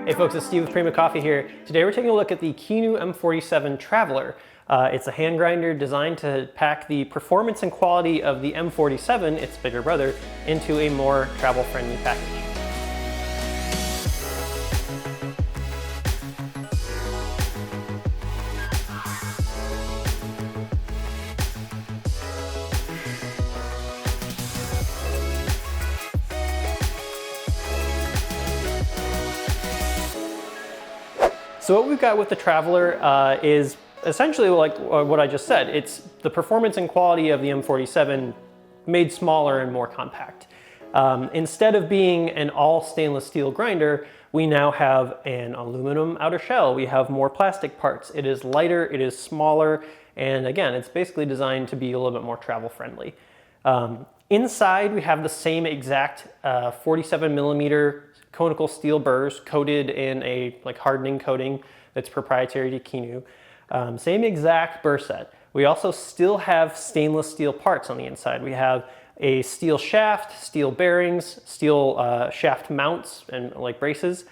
Hey folks, it's Steve with Prima Coffee here. Today we're taking a look at the Kinu M47 Traveler. It's a hand grinder designed to pack the performance and quality of the M47, its bigger brother, into a more travel-friendly package. So what we've got with the Traveler is essentially like what I just said. It's the performance and quality of the M47 made smaller and more compact. Instead of being an all stainless steel grinder, we now have an aluminum outer shell. We have more plastic parts. It is lighter, it is smaller, and again, it's basically designed to be a little bit more travel friendly. Inside, we have the same exact 47 millimeter conical steel burrs coated in a hardening coating that's proprietary to Kinu. Same exact burr set. We also still have stainless steel parts on the inside. We have a steel shaft, steel bearings, steel shaft mounts and braces.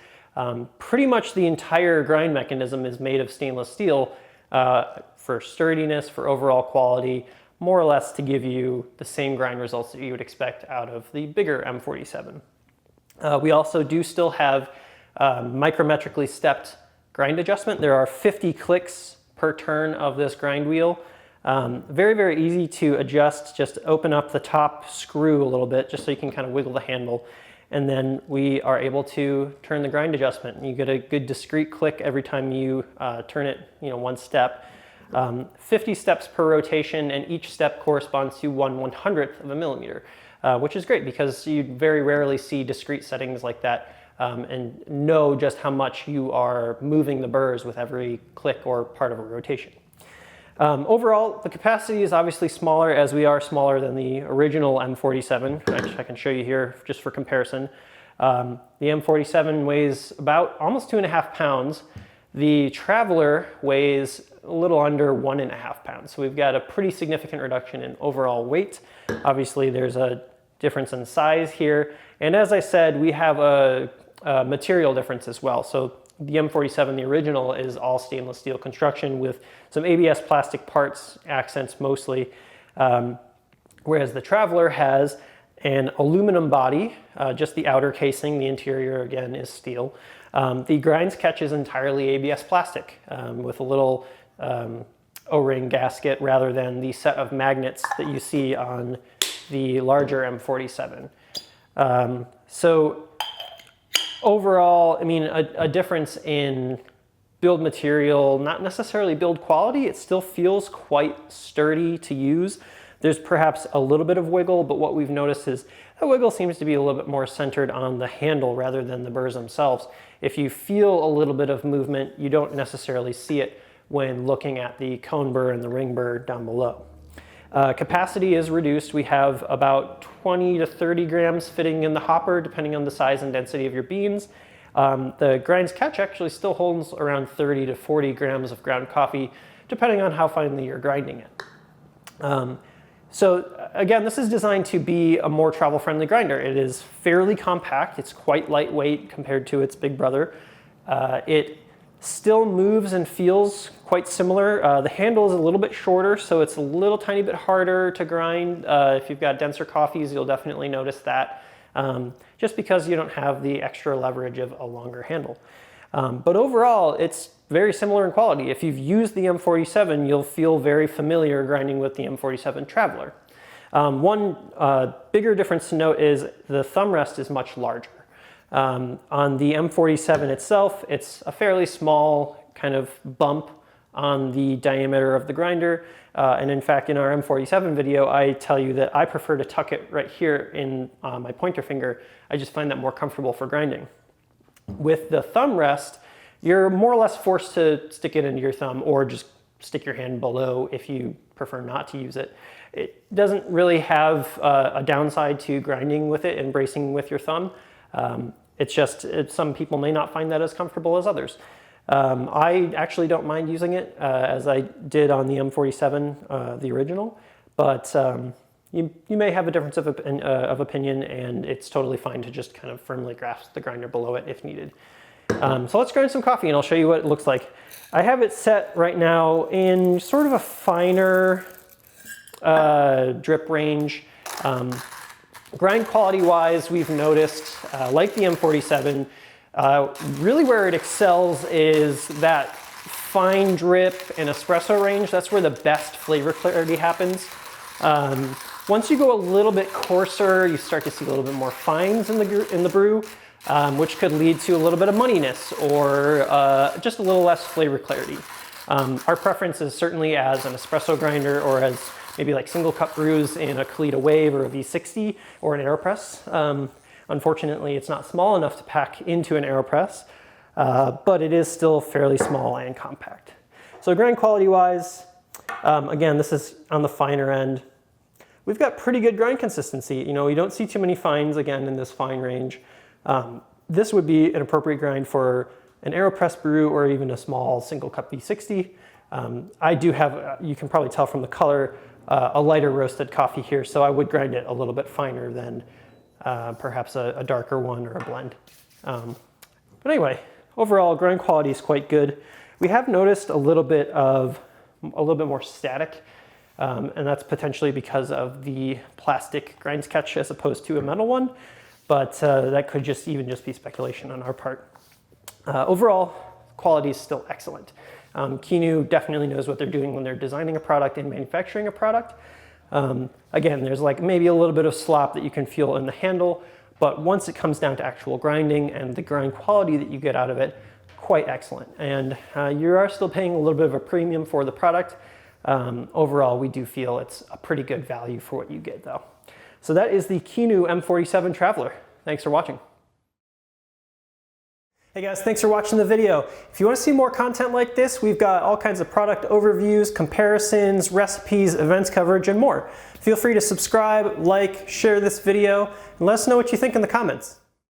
Pretty much the entire grind mechanism is made of stainless steel for sturdiness, for overall quality, more or less to give you the same grind results that you would expect out of the bigger M47. We also do still have micrometrically stepped grind adjustment. There are 50 clicks per turn of this grind wheel. Very, very easy to adjust. Just open up the top screw a little bit just so you can kind of wiggle the handle. And then we are able to turn the grind adjustment. You get a good discrete click every time you turn it, one step. 50 steps per rotation, and each step corresponds to 1/100th of a millimeter. Which is great because you very rarely see discrete settings like that and know just how much you are moving the burrs with every click or part of a rotation. Overall, the capacity is obviously smaller, as we are smaller than the original M47, which I can show you here just for comparison. The M47 weighs about almost 2.5 pounds. The Traveler weighs a little under 1.5 pounds. So we've got a pretty significant reduction in overall weight. Obviously, there's a difference in size here. And as I said, we have a material difference as well. So the M47, the original, is all stainless steel construction with some ABS plastic parts, accents mostly. Whereas the Traveler has an aluminum body, just the outer casing. The interior, again, is steel. The grinds catch is entirely ABS plastic with a little O-ring gasket rather than the set of magnets that you see on the larger M47. So overall, I mean, a difference in build material, not necessarily build quality. It still feels quite sturdy to use. There's perhaps a little bit of wiggle, but what we've noticed is that wiggle seems to be a little bit more centered on the handle rather than the burrs themselves. If you feel a little bit of movement, you don't necessarily see it when looking at the cone burr and the ring burr down below. Capacity is reduced. We have about 20 to 30 grams fitting in the hopper, depending on the size and density of your beans. The grinds catch actually still holds around 30 to 40 grams of ground coffee, depending on how finely you're grinding it. So again, this is designed to be a more travel-friendly grinder. It is fairly compact. It's quite lightweight compared to its big brother. It still moves and feels quite similar. The handle is a little bit shorter, so it's a little tiny bit harder to grind. If you've got denser coffees, you'll definitely notice that, just because you don't have the extra leverage of a longer handle. But overall, it's very similar in quality. If you've used the M47, you'll feel very familiar grinding with the M47 Traveler. One bigger difference to note is the thumb rest is much larger. On the M47 itself, it's a fairly small kind of bump on the diameter of the grinder. And in fact, in our M47 video, I tell you that I prefer to tuck it right here in my pointer finger. I just find that more comfortable for grinding. With the thumb rest, you're more or less forced to stick it into your thumb or just stick your hand below if you prefer not to use it. It doesn't really have a downside to grinding with it and bracing with your thumb. It's just some people may not find that as comfortable as others. I actually don't mind using it as I did on the M47, the original, but you may have a difference of opinion, and it's totally fine to just kind of firmly grasp the grinder below it if needed. So let's grind some coffee and I'll show you what it looks like. I have it set right now in sort of a finer drip range. Grind quality wise, we've noticed, like the M47, really where it excels is that fine drip and espresso range. That's where the best flavor clarity happens. Once you go a little bit coarser, you start to see a little bit more fines in the brew, which could lead to a little bit of muddiness or just a little less flavor clarity. Our preference is certainly as an espresso grinder or as maybe like single cup brews in a Kalita Wave or a V60 or an AeroPress. Unfortunately, it's not small enough to pack into an AeroPress, but it is still fairly small and compact. So grind quality wise, again, this is on the finer end. We've got pretty good grind consistency. You know, you don't see too many fines again in this fine range. This would be an appropriate grind for an AeroPress brew or even a small single cup V60. I do have, you can probably tell from the color, a lighter roasted coffee here, so I would grind it a little bit finer than perhaps a darker one or a blend. But anyway, overall grind quality is quite good. We have noticed a little bit more static, and that's potentially because of the plastic grind sketch as opposed to a metal one, but that could just be speculation on our part. Overall, quality is still excellent. Kinu definitely knows what they're doing when they're designing a product and manufacturing a product. Again, there's like maybe a little bit of slop that you can feel in the handle, but once it comes down to actual grinding and the grind quality that you get out of it, quite excellent. And you are still paying a little bit of a premium for the product. Overall, we do feel it's a pretty good value for what you get though. So that is the Kinu M47 Traveler. Thanks for watching. Hey guys, thanks for watching the video. If you want to see more content like this, we've got all kinds of product overviews, comparisons, recipes, events coverage, and more. Feel free to subscribe, like, share this video, and let us know what you think in the comments.